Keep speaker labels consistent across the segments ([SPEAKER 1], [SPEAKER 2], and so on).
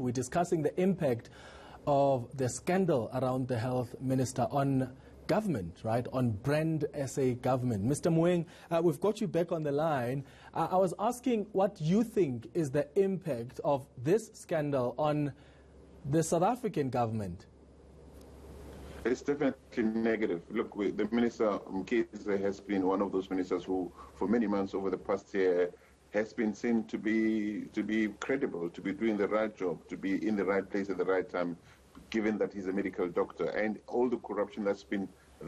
[SPEAKER 1] we're discussing the impact of the scandal around the health minister on government, right, on brand SA government. Mr. Moeng, we've got you back on the line. I was asking what you think is the impact of this scandal on the South African government.
[SPEAKER 2] It's definitely negative. Look, the Minister Mkhize has been one of those ministers who, for many months over the past year, has been seen to be credible, to be doing the right job, to be in the right place at the right time, given that he's a medical doctor. And all the corruption that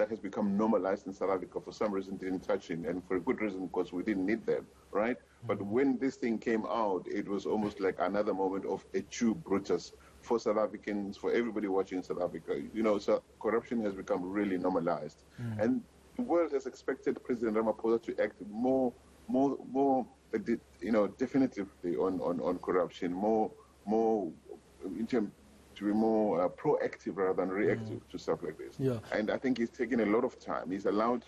[SPEAKER 2] has become normalized in South Africa, for some reason didn't touch him, and for a good reason, because we didn't need them, right? But when this thing came out, it was almost like another moment of a true Brutus for South Africans, for everybody watching South Africa. You know, so corruption has become really normalized. And the world has expected President Ramaphosa to act more, definitively on corruption, more in terms to be more proactive rather than reactive to stuff like this.
[SPEAKER 1] Yeah.
[SPEAKER 2] And I think he's taken a lot of time. He's allowed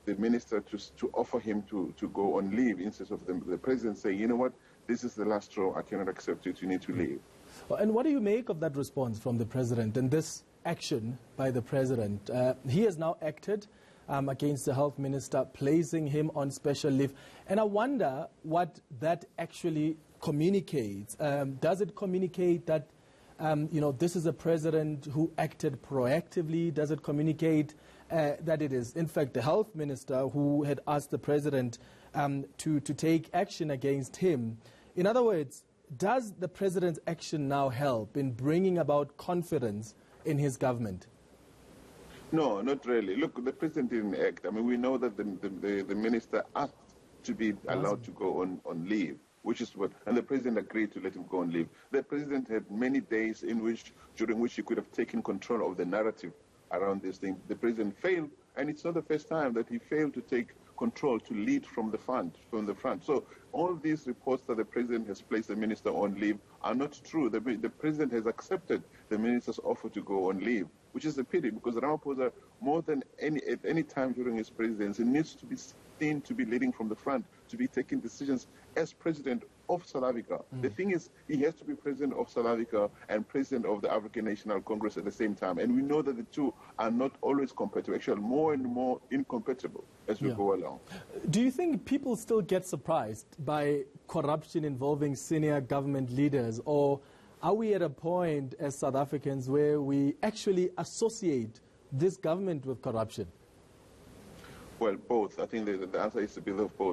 [SPEAKER 2] the minister to offer him to go on leave instead of the president saying, you know what, this is the last straw, I cannot accept it, you need to leave.
[SPEAKER 1] Well, and what do you make of that response from the president and this action by the president? He has now acted against the health minister, placing him on special leave. And I wonder what that actually communicates. Does it communicate that this is a president who acted proactively? Does it communicate that it is, in fact, the health minister who had asked the president to take action against him? In other words, does the president's action now help in bringing about confidence in his government?
[SPEAKER 2] No, not really. Look, the president didn't act. I mean, we know that the minister asked to be allowed to go on leave, which is what, and the president agreed to let him go on leave. The president had many days during which he could have taken control of the narrative around this thing. The president failed, and it's not the first time that he failed to take control, to lead from the front. So all these reports that the president has placed the minister on leave are not true. The president has accepted the minister's offer to go on leave, which is a pity, because Ramaphosa, more than at any time during his presidency, needs to be seen to be leading from the front, to be taking decisions as president of South Africa. The thing is, he has to be president of South Africa and president of the African National Congress at the same time. And we know that the two are not always compatible, actually more and more incompatible as we go along.
[SPEAKER 1] Do you think people still get surprised by corruption involving senior government leaders, or are we at a point as South Africans where we actually associate this government with corruption?
[SPEAKER 2] Well, both. I think the answer is a bit of both.